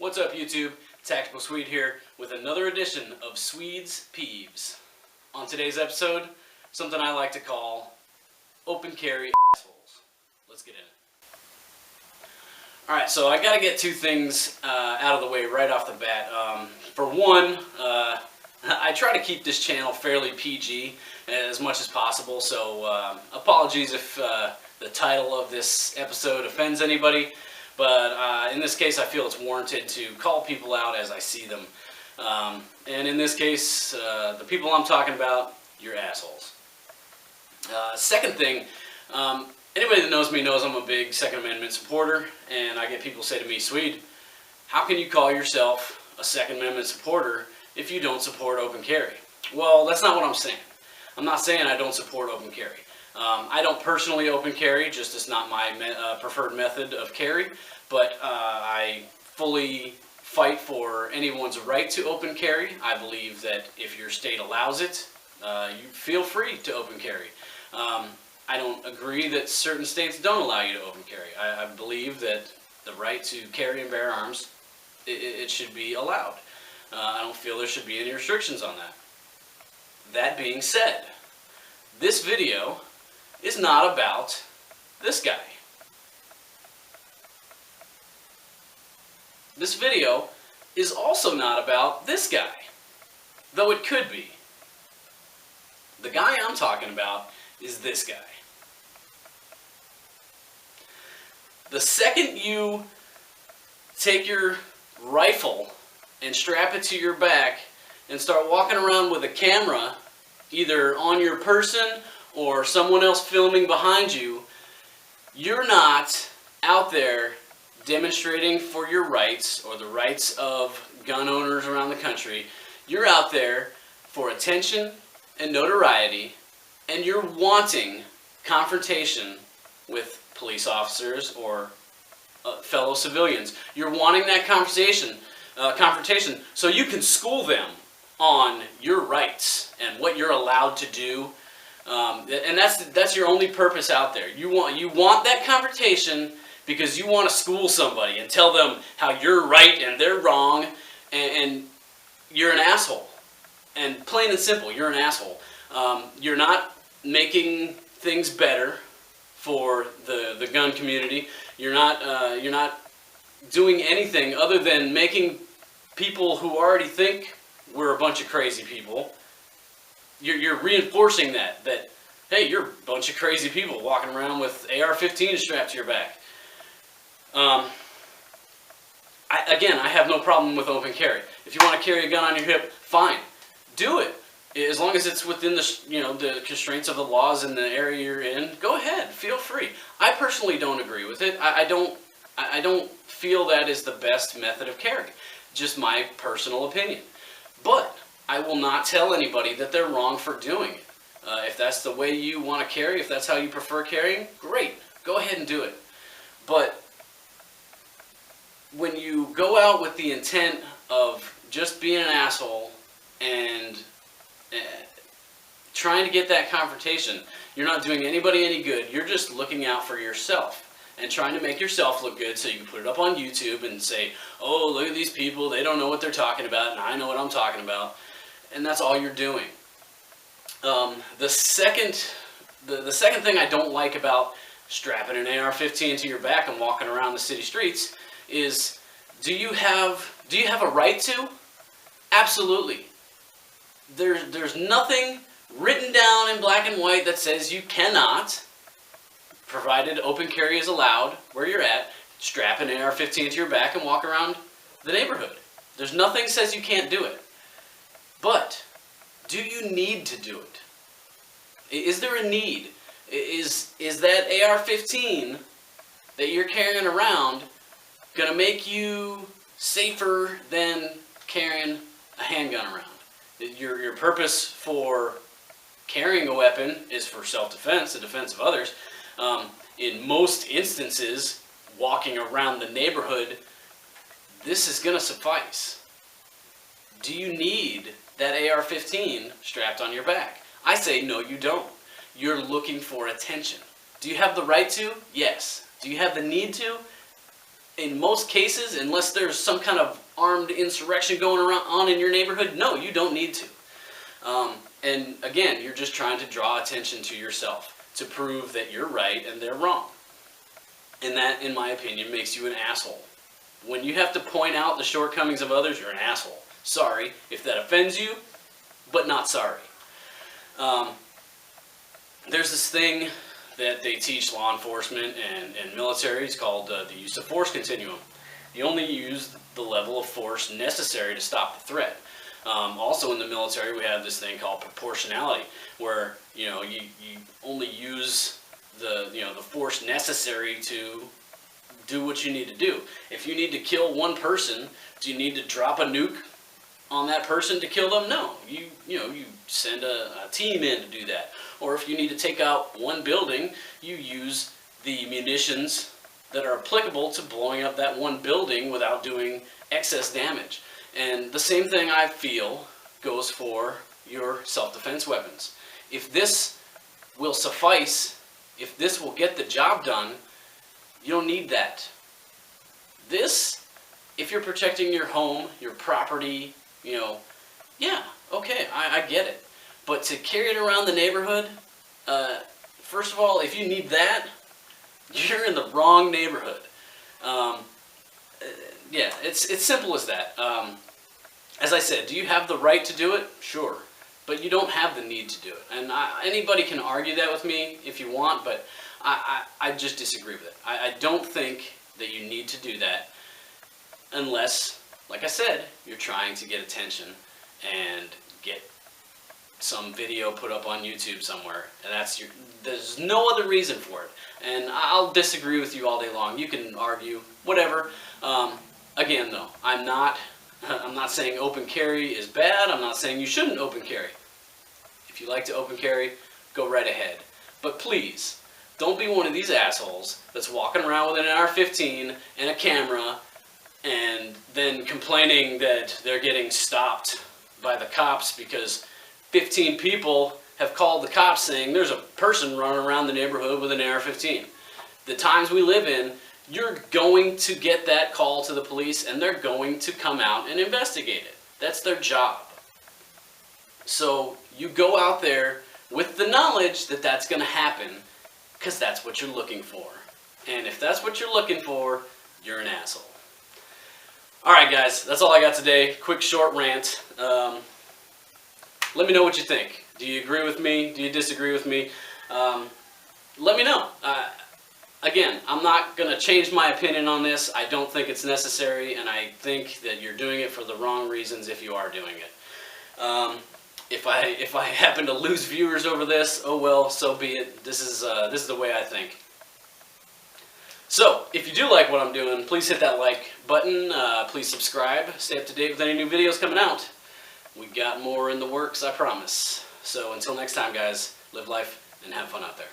What's up, YouTube? Tactical Swede here with another edition of Swede's Peeves. On today's episode, something I like to call open carry assholes. Let's get in it. Alright, so I gotta get two things out of the way right off the bat. For one, I try to keep this channel fairly PG as much as possible, so apologies if the title of this episode offends anybody. But in this case, I feel it's warranted to call people out as I see them. And in this case, the people I'm talking about, you're assholes. Second thing, anybody that knows me knows I'm a big Second Amendment supporter, and I get people say to me, Swede, how can you call yourself a Second Amendment supporter if you don't support open carry? Well, that's not what I'm saying. I'm not saying I don't support open carry. I don't personally open carry, just it's not my preferred method of carry, but I fully fight for anyone's right to open carry. I believe that if your state allows it, you feel free to open carry. I don't agree that certain states don't allow you to open carry. I believe that the right to carry and bear arms, it should be allowed. I don't feel there should be any restrictions on that. That being said, this video is not about this guy. This video is also not about this guy, though it could be. The guy I'm talking about is this guy. The second you take your rifle and strap it to your back and start walking around with a camera, either on your person or someone else filming behind you, you're not out there demonstrating for your rights or the rights of gun owners around the country. You're out there for attention and notoriety, and you're wanting confrontation with police officers or fellow civilians. You're wanting that confrontation so you can school them on your rights and what you're allowed to do. And that's your only purpose out there. You want that confrontation because you want to school somebody and tell them how you're right and they're wrong, and you're an asshole. And plain and simple, you're an asshole. You're not making things better for the gun community. You're not doing anything other than making people who already think we're a bunch of crazy people. You're reinforcing that hey, you're a bunch of crazy people walking around with AR-15 strapped to your back. I have no problem with open carry. If you want to carry a gun on your hip, fine, do it. As long as it's within the constraints of the laws in the area you're in, go ahead, feel free. I personally don't agree with it. I don't feel that is the best method of carry. Just my personal opinion. But I will not tell anybody that they're wrong for doing it. If that's the way you want to carry, if that's how you prefer carrying, great, go ahead and do it. But when you go out with the intent of just being an asshole and trying to get that confrontation, you're not doing anybody any good. You're just looking out for yourself and trying to make yourself look good so you can put it up on YouTube and say, oh, look at these people, they don't know what they're talking about, and I know what I'm talking about. And that's all you're doing. The second thing I don't like about strapping an AR-15 to your back and walking around the city streets is, do you have a right to? Absolutely. There's nothing written down in black and white that says you cannot, provided open carry is allowed where you're at, strap an AR-15 to your back and walk around the neighborhood. There's nothing that says you can't do it. But do you need to do it? Is there a need? Is that AR-15 that you're carrying around going to make you safer than carrying a handgun around? Your purpose for carrying a weapon is for self-defense, the defense of others. In most instances, walking around the neighborhood, this is going to suffice. Do you need that AR-15 strapped on your back? I say no, you don't. You're looking for attention. Do you have the right to? Yes. Do you have the need to? in most cases, unless there's some kind of armed insurrection going on in your neighborhood, no, you don't need to. And again, you're just trying to draw attention to yourself to prove that you're right and they're wrong. And that, in my opinion, makes you an asshole. When you have to point out the shortcomings of others, you're an asshole. Sorry if that offends you, but not sorry. There's this thing that they teach law enforcement and military. It's called the use of force continuum. You only use the level of force necessary to stop the threat. Also in the military, we have this thing called proportionality, where you only use the force necessary to do what you need to do. If you need to kill one person, do you need to drop a nuke on that person to kill them? No. You send a team in to do that. Or if you need to take out one building, you use the munitions that are applicable to blowing up that one building without doing excess damage. And the same thing, I feel, goes for your self-defense weapons. If this will suffice, if this will get the job done, you don't need that. This, if you're protecting your home, your property, yeah, okay, I get it. But to carry it around the neighborhood, first of all, if you need that, you're in the wrong neighborhood. Yeah, it's simple as that. As I said, do you have the right to do it? Sure. But you don't have the need to do it. And anybody can argue that with me if you want, but I just disagree with it. I don't think that you need to do that unless, like I said, you're trying to get attention and get some video put up on YouTube somewhere, and there's no other reason for it. And I'll disagree with you all day long. You can argue, whatever. Again, though, I'm not saying open carry is bad. I'm not saying you shouldn't open carry. If you like to open carry, go right ahead. But please, don't be one of these assholes that's walking around with an AR-15 and a camera and then complaining that they're getting stopped by the cops because 15 people have called the cops saying there's a person running around the neighborhood with an AR-15. The times we live in, you're going to get that call to the police and they're going to come out and investigate it. That's their job. So you go out there with the knowledge that that's going to happen because that's what you're looking for. And if that's what you're looking for, you're an asshole. Alright guys, that's all I got today. Quick short rant. Let me know what you think. Do you agree with me? Do you disagree with me? Let me know. Again, I'm not going to change my opinion on this. I don't think it's necessary, and I think that you're doing it for the wrong reasons if you are doing it. If I happen to lose viewers over this, oh well, so be it. This is the way I think. So, if you do like what I'm doing, please hit that like button. Please subscribe. Stay up to date with any new videos coming out. We got more in the works, I promise. So until next time, guys, live life and have fun out there.